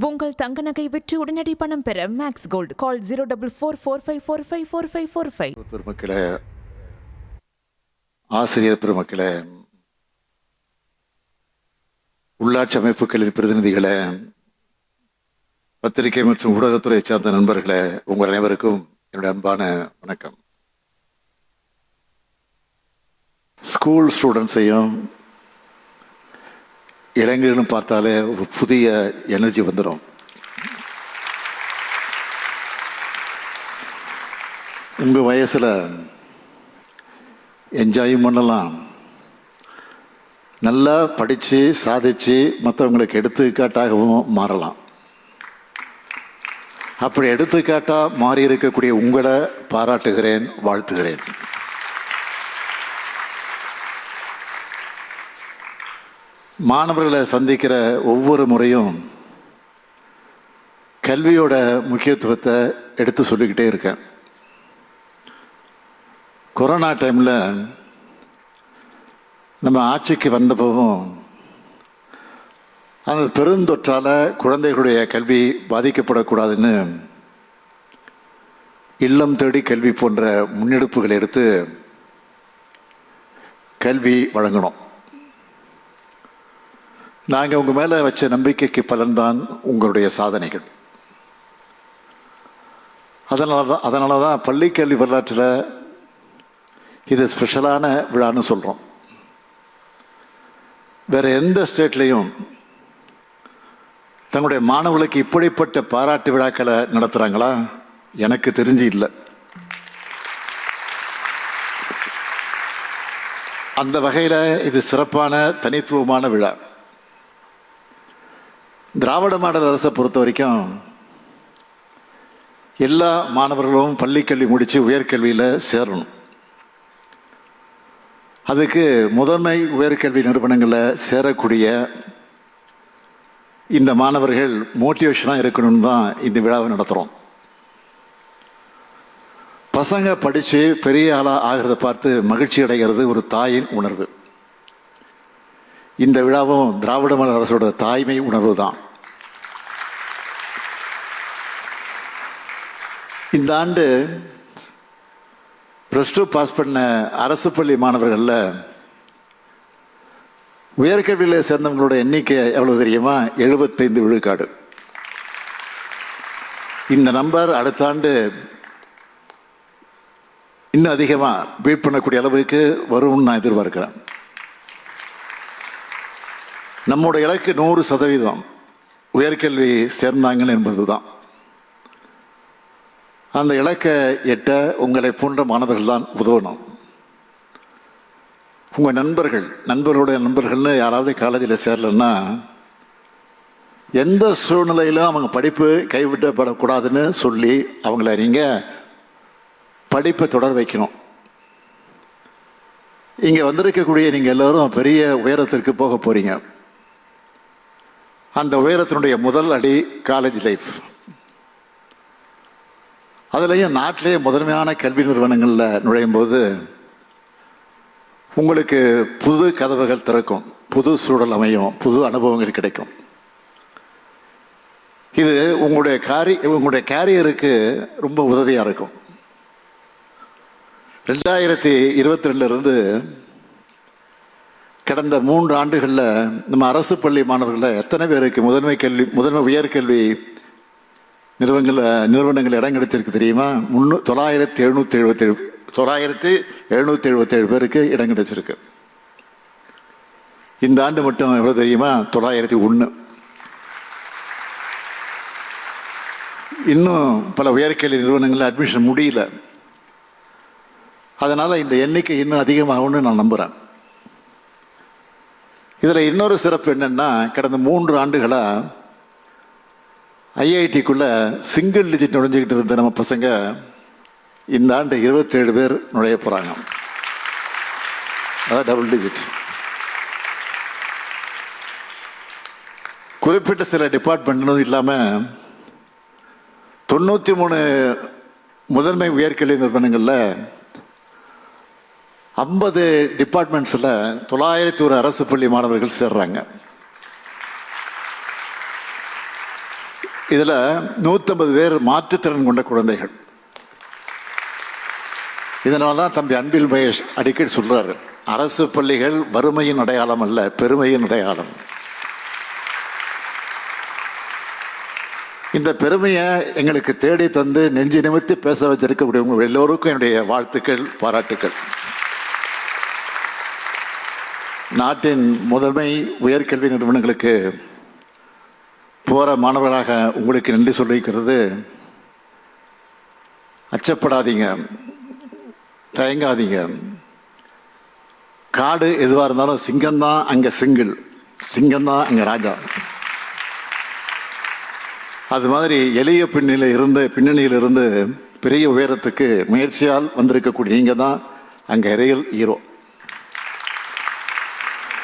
உங்கள் தங்க நகை விற்று உடனடி பணம் பெற மேக்ஸ் கோல்ட் கால் 04445454545. பெருமக்களே, ஆசிரியர் பெருமக்களே, உள்ளாட்சி அமைப்புகளின் பிரதிநிதிகளே, பத்திரிகை மற்றும் ஊடகத்துறை சார்ந்த நண்பர்களே, உங்கள் அனைவருக்கும் என்னுடைய அன்பான வணக்கம். ஸ்கூல் ஸ்டூடெண்ட்ஸையும் இளைஞர்களும் பார்த்தாலே ஒரு புதிய எனர்ஜி வந்துடும். உங்கள் வயசில் என்ஜாயும் பண்ணலாம், நல்லா படித்து சாதித்து மற்றவங்களுக்கு எடுத்துக்காட்டாகவும் மாறலாம். அப்படி எடுத்துக்காட்டாக மாறி இருக்கக்கூடிய உங்களை பாராட்டுகிறேன், வாழ்த்துகிறேன். மாணவர்களை சந்திக்கிற ஒவ்வொரு முறையும் கல்வியோட முக்கியத்துவத்தை எடுத்து சொல்லிக்கிட்டே இருக்கேன். கொரோனா டைமில் நம்ம ஆட்சிக்கு வந்தப்பவும் அந்த பெருந்தொற்றால் குழந்தைகளுடைய கல்வி பாதிக்கப்படக்கூடாதுன்னு இல்லம் தேடி கல்வி போன்ற முன்னெடுப்புகளை எடுத்து கல்வி வழங்கணும். நாங்கள் உங்கள் மேலே வச்ச நம்பிக்கைக்கு பலன்தான் உங்களுடைய சாதனைகள். அதனால தான் பள்ளிக்கல்வி வரலாற்றில் இது ஸ்பெஷலான விழான்னு சொல்கிறோம். வேறு எந்த ஸ்டேட்லேயும் தங்களுடைய மாணவர்களுக்கு இப்படிப்பட்ட பாராட்டு விழாக்களை நடத்துகிறாங்களா? எனக்கு தெரிஞ்சு இல்லை. அந்த வகையில் இது சிறப்பான தனித்துவமான விழா. திராவிட மாடல் அரசை பொறுத்த வரைக்கும் எல்லா மாணவர்களும் பள்ளிக்கல்வி முடித்து உயர்கல்வியில் சேரணும். அதுக்கு முதன்மை உயர்கல்வி நிறுவனங்களில் சேரக்கூடிய இந்த மாணவர்கள் மோட்டிவேஷனாக இருக்கணும்னு தான் இந்த விழாவை நடத்துகிறோம். பசங்க படித்து பெரிய ஆளாக ஆகிறத பார்த்து மகிழ்ச்சி அடைகிறது ஒரு தாயின் உணர்வு. இந்த விழாவும் திராவிட மாடல் அரசோட தாய்மை உணர்வு தான். இந்த ஆண்டு +2 பாஸ் பண்ண அரசு பள்ளி மாணவர்களில் உயர்கல்வியில் சேர்ந்தவங்களோட எண்ணிக்கை எவ்வளவு தெரியுமா? 75 விழுக்காடு. இந்த நம்பர் அடுத்த ஆண்டு இன்னும் அதிகமாக பீட் பண்ணக்கூடிய அளவுக்கு வரும்னு நான் எதிர்பார்க்கிறேன். நம்முடைய இலக்கு 100% உயர்கல்வி சேர்ந்தாங்கன்னு என்பது தான். அந்த இலக்கை எட்ட உங்களை போன்ற மாணவர்கள் தான் உதவணும். உங்கள் நண்பர்களுடைய நண்பர்கள்னு யாராவது காலேஜில் சேரலன்னா எந்த சூழ்நிலையிலும் அவங்க படிப்பு கைவிட்டப்படக்கூடாதுன்னு சொல்லி அவங்கள நீங்கள் படிப்பை தொடர வைக்கணும். இங்கே வந்திருக்கக்கூடிய நீங்கள் எல்லோரும் பெரிய உயரத்திற்கு போக போகிறீங்க. அந்த உயரத்தினுடைய முதல் அடி காலேஜ் லைஃப். அதுலேயும் நாட்டிலேயே முதன்மையான கல்வி நிறுவனங்களில் நுழையும் போது உங்களுக்கு புது கதவுகள் திறக்கும், புது சூழல் அமையும், புது அனுபவங்கள் கிடைக்கும். இது உங்களுடைய கேரியருக்கு ரொம்ப உதவியாக இருக்கும். 2022 கடந்த 3 ஆண்டுகளில் நம்ம அரசு பள்ளி மாணவர்களில் எத்தனை பேருக்கு முதன்மை உயர்கல்வி நிறுவனங்கள் இடம் கிடைச்சிருக்கு தெரியுமா? 977 பேருக்கு இடம் கிடைச்சிருக்கு. இந்த ஆண்டு மட்டும் எவ்வளோ தெரியுமா? 901. இன்னும் பல உயர்கல்வி நிறுவனங்களில் அட்மிஷன் முடியல. அதனால் இந்த எண்ணிக்கை இன்னும் அதிகமாகும்னு நான் நம்புகிறேன். இதில் இன்னொரு சிறப்பு என்னென்னா, கடந்த 3 ஆண்டுகளாக ஐஐடிக்குள்ளே சிங்கிள் டிஜிட் நுழைஞ்சிக்கிட்டு இருந்த நம்ம பசங்க இந்த ஆண்டு 27 பேர் நுழைய போகிறாங்க. அதான் டபுள் டிஜிட். குறிப்பிட்ட சில டிபார்ட்மெண்ட்டும் இல்லாமல் 93 முதன்மை உயர்கல்வி நிறுவனங்களில் 50 டிபார்ட்மெண்ட்ஸில் 901 அரசு பள்ளி மாணவர்கள் சேர்றாங்க. இதில் 150 பேர் மாற்றுத்திறன் கொண்ட குழந்தைகள். இதனால தான் தம்பி அன்பில் மகேஷ் அடிக்கடி சொல்றாரு, அரசு பள்ளிகள் வறுமையின் அடையாளம் அல்ல, பெருமையின் அடையாளம். இந்த பெருமையை எங்களுக்கு தேடி தந்து நெஞ்சு நிமிர்த்தி பேச வச்சிருக்கக்கூடிய உங்கள் எல்லோருக்கும் என்னுடைய வாழ்த்துக்கள், பாராட்டுக்கள். நாட்டின் முதன்மை உயர்கல்வி நிறுவனங்களுக்கு போகிற மாணவர்களாக உங்களுக்கு நன்றி சொல்லிக்கிறது. அச்சப்படாதீங்க, தயங்காதீங்க. காடு எதுவாக இருந்தாலும் சிங்கம்தான் அங்கே சிங்கிள், சிங்கம்தான் அங்கே ராஜா. அது மாதிரி எளிய பின்னணியில் இருந்து பெரிய உயரத்துக்கு முயற்சியால் வந்திருக்கக்கூடிய நீங்கள் தான் அங்கே ரியல் ஹீரோ.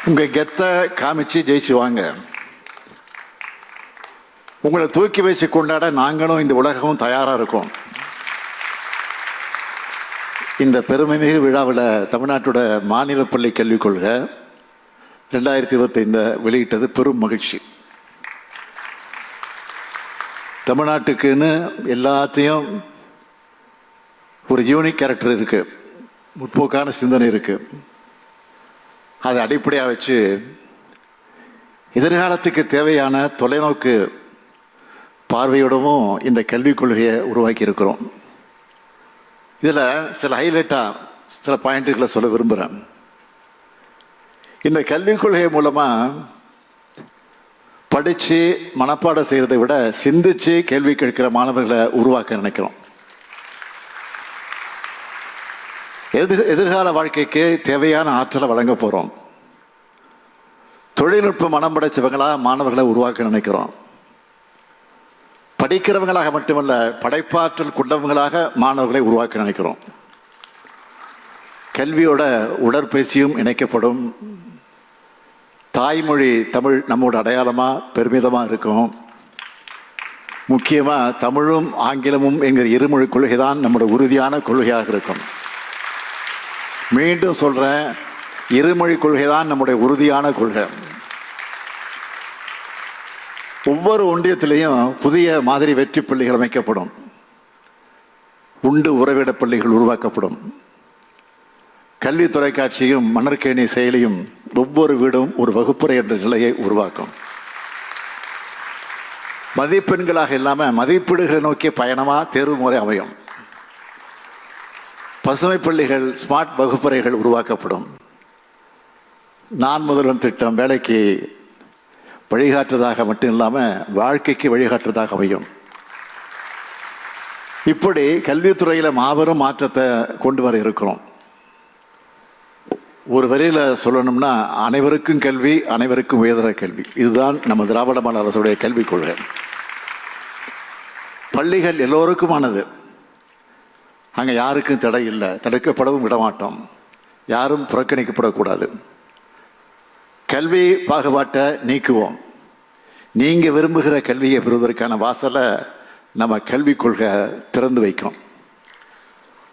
உங்கள் கெத்தை காமிச்சு ஜெயிச்சு வாங்க. உங்களை தூக்கி வச்சு கொண்டாட நாங்களும் இந்த உலகமும் தயாராக இருக்கோம். இந்த பெருமைமிகு விழாவில் தமிழ்நாட்டோட மாநில பள்ளி கல்விக் கொள்கை 2025 வெளியிட்டது பெரும் மகிழ்ச்சி. தமிழ்நாட்டுக்குன்னு எல்லாத்தையும் ஒரு யூனிக் கேரக்டர் இருக்கு, முற்போக்கான சிந்தனை இருக்கு. அதை அடிப்படையாக வச்சு எதிர்காலத்துக்கு தேவையான தொலைநோக்கு பார்வையோடவும் இந்த கல்விக் கொள்கையை உருவாக்கி இருக்கிறோம். இதில் சில ஹைலைட்டாக சில பாயிண்ட்டுகளை சொல்ல விரும்புகிறேன். இந்த கல்விக் கொள்கை மூலமாக படித்து மனப்பாடம் செய்கிறதை விட சிந்திச்சு கேள்வி கேட்கிற மாணவர்களை உருவாக்க நினைக்கிறோம். எதிர்கால வாழ்க்கைக்கு தேவையான ஆற்றலை வழங்க போகிறோம். தொழில்நுட்ப மனம் படைச்சவங்களா மாணவர்களை உருவாக்க நினைக்கிறோம். படிக்கிறவங்களாக மட்டுமல்ல, படைப்பாற்றல் கொண்டவங்களாக மாணவர்களை உருவாக்க நினைக்கிறோம். கல்வியோட உடற்பயிற்சியும் இணைக்கப்படும். தாய்மொழி தமிழ் நம்மோட அடையாளமாக பெருமிதமாக இருக்கும். முக்கியமாக தமிழும் ஆங்கிலமும் என்கிற இருமொழி கொள்கை தான் நம்மளோட உறுதியான கொள்கையாக இருக்கும். மீண்டும் சொல்கிறேன், இருமொழி கொள்கை தான் நம்முடைய உறுதியான கொள்கை. ஒவ்வொரு ஒன்றியத்திலையும் புதிய மாதிரி வெற்றி பள்ளிகள் அமைக்கப்படும். உண்டு உறவிட பள்ளிகள் உருவாக்கப்படும். கல்வி தொலைக்காட்சியும் மணற்கேணி செயலியும் ஒவ்வொரு வீடும் ஒரு வகுப்பறை என்ற நிலையை உருவாக்கும். மதிப்பெண்களாக இல்லாமல் மதிப்பீடுகளை நோக்கிய பயணமாக தேர்வு முறை அமையும். பசுமை பள்ளிகள், ஸ்மார்ட் வகுப்பறைகள் உருவாக்கப்படும். நான் முதல்வன் திட்டம் வேலைக்கு வழிகாட்டுவதாக மட்டும் இல்லாமல் வாழ்க்கைக்கு வழிகாட்டுவதாக அமையும். இப்படி கல்வித்துறையில் மாபெரும் மாற்றத்தை கொண்டு வர இருக்கிறோம். ஒரு வரியில் சொல்லணும்னா, அனைவருக்கும் கல்வி, அனைவருக்கும் உயர்தர கல்வி. இதுதான் நம்ம திராவிட மாடல் அரசுடைய கல்விக் கொள்கை. பள்ளிகள் எல்லோருக்குமானது. அங்கே யாருக்கும் தடை இல்லை, தடுக்கப்படவும் விடமாட்டோம். யாரும் புறக்கணிக்கப்படக்கூடாது. கல்வி பாகுபாட்டை நீக்குவோம். நீங்கள் விரும்புகிற கல்வியை பெறுவதற்கான வாசலை நம்ம கல்விக் கொள்கை திறந்து வைக்கும்.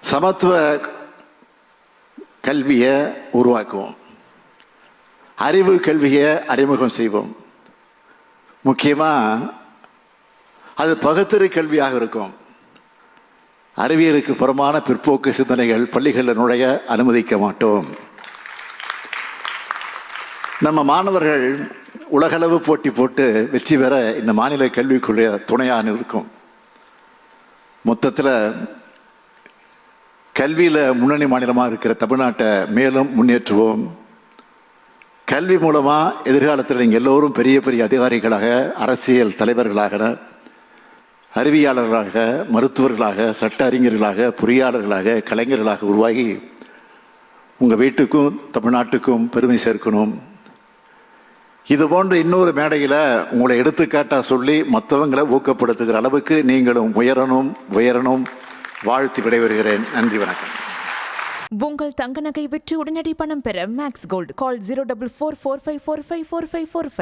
சமத்துவ கல்வியை உருவாக்குவோம். அறிவு கல்வியை அறிமுகம் செய்வோம். முக்கியமாக அது பகுத்தறி கல்வியாக இருக்கும். அறிவியலுக்கு புறமான பிற்போக்கு சிந்தனைகள் பள்ளிகளில் நுழைய அனுமதிக்க மாட்டோம். நம்ம மாணவர்கள் உலகளவு போட்டி போட்டு வெற்றி பெற இந்த மாநில கல்விக்குள்ள துணையாக இருக்கும். மொத்தத்தில் கல்வியில் முன்னணி மாநிலமாக இருக்கிற தமிழ்நாட்டை மேலும் முன்னேற்றுவோம். கல்வி மூலமாக எதிர்காலத்தில் நீங்கள் எல்லோரும் பெரிய பெரிய அதிகாரிகளாக, அரசியல் தலைவர்களாக, அறிவியாளர்களாக, மருத்துவர்களாக, சட்ட அறிஞர்களாக, பொறியாளர்களாக, கலைஞர்களாக உருவாகி உங்கள் வீட்டுக்கும் தமிழ்நாட்டுக்கும் பெருமை சேர்க்கணும். இது போன்ற இன்னொரு மேடையில் உங்களை எடுத்துக்காட்டாக சொல்லி மற்றவங்களை ஊக்கப்படுத்துகிற அளவுக்கு நீங்களும் உயரணும். வாழ்த்து விடைபெறுகிறேன். நன்றி, வணக்கம். உங்கள் தங்க நகை விற்று உடனடி பணம் பெற மேக்ஸ் கோல்டு. கால் 04445454545.